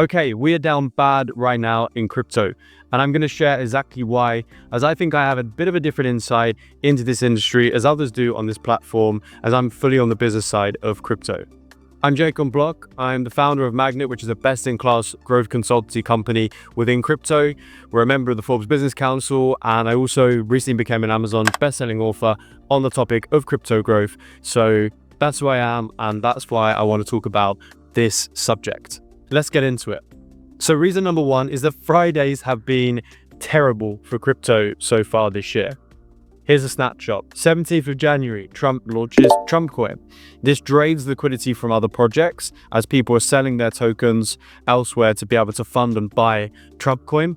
Okay, we are down bad right now in crypto, and I'm going to share exactly why, as I think I have a bit of a different insight into this industry as others do on this platform, as I'm fully on the business side of crypto. I'm Jacob Block. I'm the founder of Magnet, which is a best-in-class growth consultancy company within crypto. We're a member of the Forbes Business Council, and I also recently became an Amazon best-selling author on the topic of crypto growth. So that's who I am, and that's why I want to talk about this subject. Let's get into it. So reason number one is that Fridays have been terrible for crypto so far this year. Here's a snapshot. 17th of January, Trump launches Trump Coin. This drains liquidity from other projects as people are selling their tokens elsewhere to be able to fund and buy Trump Coin.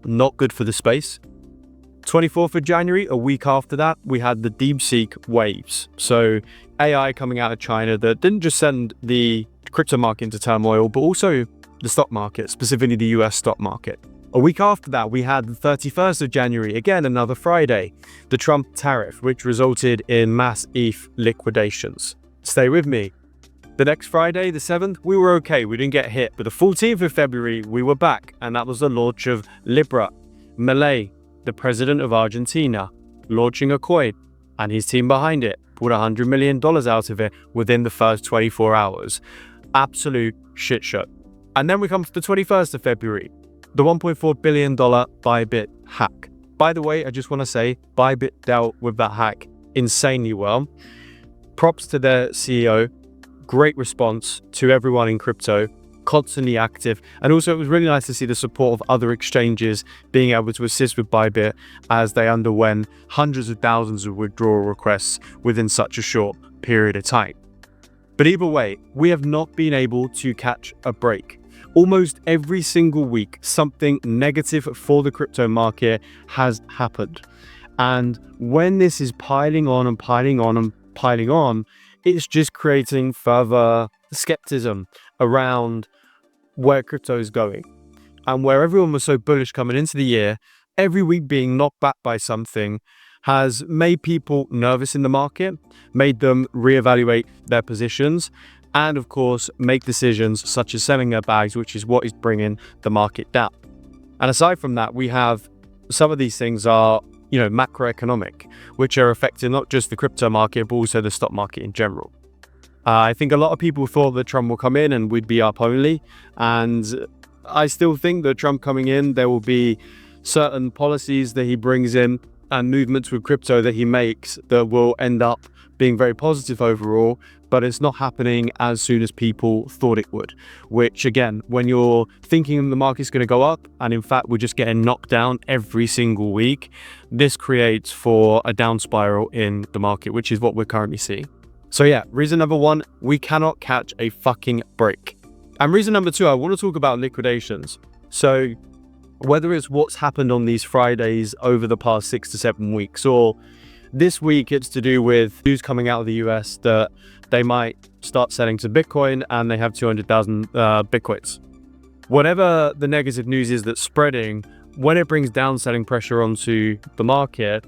Not good for the space. 24th of January, a week after that, we had the Deepseek waves. So AI coming out of China that didn't just send the crypto market into turmoil, but also the stock market, specifically the US stock market. A week after that, we had the 31st of January, again, another Friday, the Trump tariff, which resulted in mass ETH liquidations. Stay with me. The next Friday, the 7th, we were okay, we didn't get hit. But the 14th of February, we were back, and that was the launch of LIBRA. Milel, the president of Argentina, launching a coin, and his team behind it pulled $100 million out of it within the first 24 hours. Absolute shit show. And then we come to the 21st of February, the $1.4 billion Bybit hack. By the way, I just want to say Bybit dealt with that hack insanely well. Props to their CEO. Great response to everyone in crypto, constantly active. And also it was really nice to see the support of other exchanges being able to assist with Bybit as they underwent hundreds of thousands of withdrawal requests within such a short period of time. But either way, we have not been able to catch a break. Almost every single week, something negative for the crypto market has happened. And when this is piling on and piling on and piling on, it's just creating further skepticism around where crypto is going. And where everyone was so bullish coming into the year, every week being knocked back by something has made people nervous in the market, made them reevaluate their positions, and of course, make decisions such as selling their bags, which is what is bringing the market down. And aside from that, we have some of these things are, macroeconomic, which are affecting not just the crypto market, but also the stock market in general. I think a lot of people thought that Trump will come in and we'd be up only. And I still think that Trump coming in, there will be certain policies that he brings in and movements with crypto that he makes that will end up being very positive overall, but it's not happening as soon as people thought it would, which again, when you're thinking the market's going to go up and in fact we're just getting knocked down every single week, this creates for a down spiral in the market, which is what we're currently seeing. So yeah, reason number one, we cannot catch a fucking break. And reason number two, I want to talk about liquidations. So whether it's what's happened on these Fridays over the past 6 to 7 weeks, or this week it's to do with news coming out of the US that they might start selling to Bitcoin and they have 200,000 Bitcoins. Whatever the negative news is that's spreading, when it brings down selling pressure onto the market,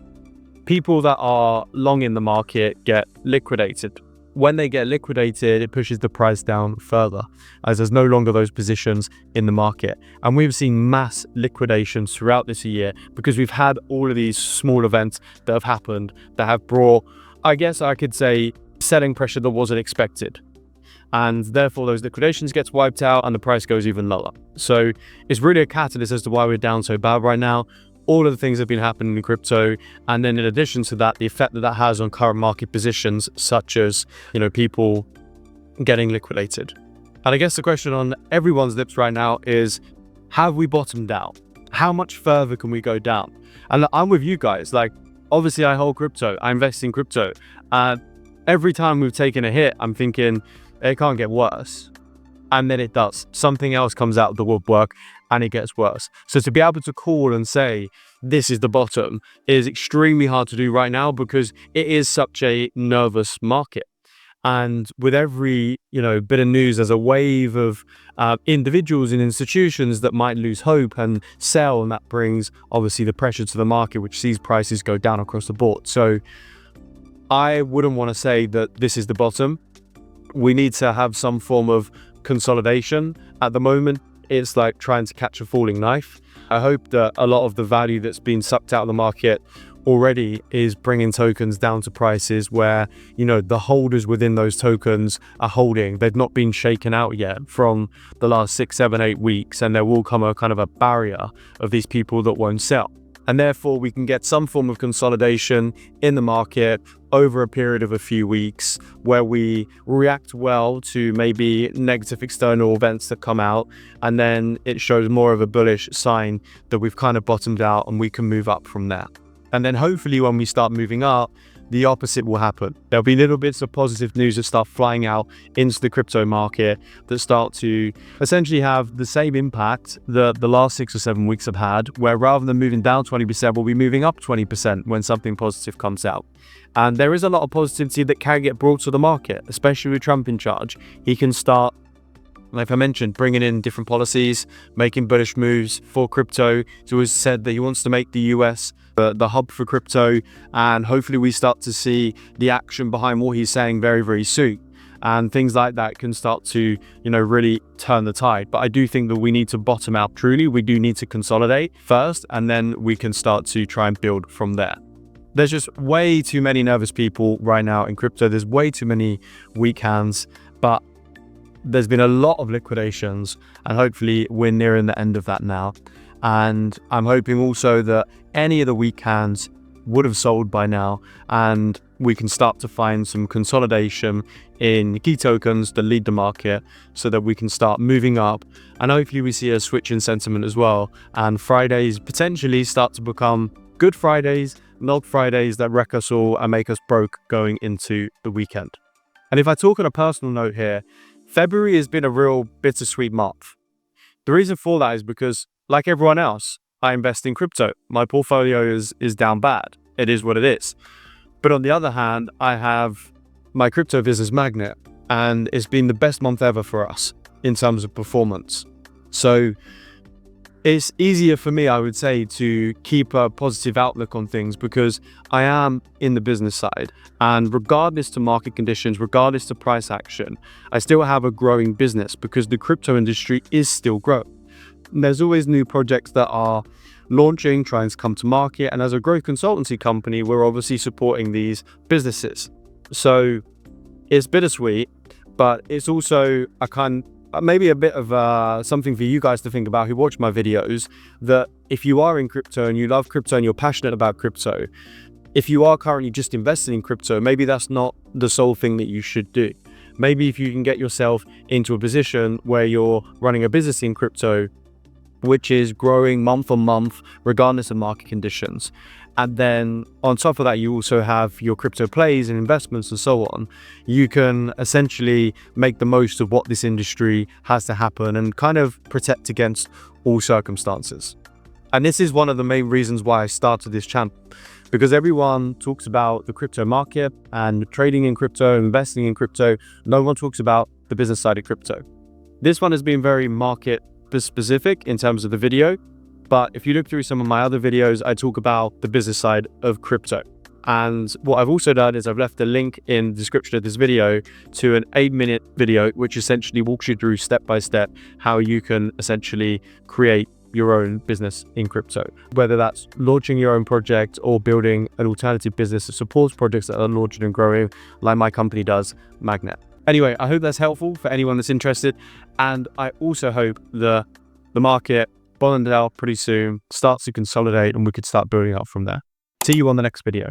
people that are long in the market get liquidated. When they get liquidated, it pushes the price down further as there's no longer those positions in the market. And we've seen mass liquidations throughout this year because we've had all of these small events that have happened that have brought, I guess I could say, selling pressure that wasn't expected. And therefore those liquidations gets wiped out and the price goes even lower. So it's really a catalyst as to why we're down so bad right now. All of the things that have been happening in crypto, and then in addition to that, the effect that that has on current market positions, such as, people getting liquidated. And I guess the question on everyone's lips right now is, have we bottomed out? How much further can we go down? And I'm with you guys. Obviously I hold crypto, I invest in crypto. Every time we've taken a hit, I'm thinking it can't get worse. And then it does. Something else comes out of the woodwork and it gets worse. So to be able to call and say, this is the bottom is extremely hard to do right now because it is such a nervous market. And with every, bit of news, there's a wave of individuals and institutions that might lose hope and sell. And that brings obviously the pressure to the market, which sees prices go down across the board. So I wouldn't want to say that this is the bottom. We need to have some form of consolidation. At the moment, it's like trying to catch a falling knife. I hope that a lot of the value that's been sucked out of the market already is bringing tokens down to prices where, you know, the holders within those tokens are holding. They've not been shaken out yet from the last 6, 7, 8 weeks, and there will come a kind of a barrier of these people that won't sell. And therefore we can get some form of consolidation in the market over a period of a few weeks where we react well to maybe negative external events that come out, and then it shows more of a bullish sign that we've kind of bottomed out and we can move up from there. And then hopefully when we start moving up, the opposite will happen. There'll be little bits of positive news that start flying out into the crypto market that start to essentially have the same impact that the last 6 or 7 weeks have had, where rather than moving down 20%, we'll be moving up 20% when something positive comes out. And there is a lot of positivity that can get brought to the market, especially with Trump in charge. He can start, like I mentioned, bringing in different policies, making bullish moves for crypto. He's always said that he wants to make the US the hub for crypto, and hopefully we start to see the action behind what he's saying very, very soon. And things like that can start to, you know, really turn the tide. But I do think that we need to bottom out truly. We do need to consolidate first, and then we can start to try and build from there. There's just way too many nervous people right now in crypto. There's way too many weak hands, but there's been a lot of liquidations, and hopefully we're nearing the end of that now. And I'm hoping also that any of the weak hands would have sold by now, and we can start to find some consolidation in key tokens that lead the market so that we can start moving up. And hopefully we see a switch in sentiment as well, and Fridays potentially start to become good Fridays, not Fridays that wreck us all and make us broke going into the weekend. And if I talk on a personal note here, February has been a real bittersweet month. The reason for that is because, like everyone else, I invest in crypto. My portfolio is down bad. It is what it is. But on the other hand, I have my crypto business Magnet, and it's been the best month ever for us in terms of performance. So it's easier for me, I would say, to keep a positive outlook on things because I am in the business side. And regardless to market conditions, regardless to price action, I still have a growing business because the crypto industry is still growing. There's always new projects that are launching, trying to come to market. And as a growth consultancy company, we're obviously supporting these businesses. So it's bittersweet, but it's also maybe a bit of something for you guys to think about who watch my videos, that if you are in crypto and you love crypto and you're passionate about crypto, if you are currently just investing in crypto, maybe that's not the sole thing that you should do. Maybe if you can get yourself into a position where you're running a business in crypto, which is growing month on month, regardless of market conditions. And then on top of that, you also have your crypto plays and investments and so on. You can essentially make the most of what this industry has to happen and kind of protect against all circumstances. And this is one of the main reasons why I started this channel, because everyone talks about the crypto market and trading in crypto, investing in crypto. No one talks about the business side of crypto. This one has been very market specific in terms of the video, but if you look through some of my other videos, I talk about the business side of crypto. And what I've also done is I've left a link in the description of this video to an 8-minute video, which essentially walks you through step by step how you can essentially create your own business in crypto, whether that's launching your own project or building an alternative business that supports projects that are launching and growing, like my company does, Magnet. Anyway, I hope that's helpful for anyone that's interested. And I also hope the market bottoms out pretty soon, starts to consolidate, and we could start building up from there. See you on the next video.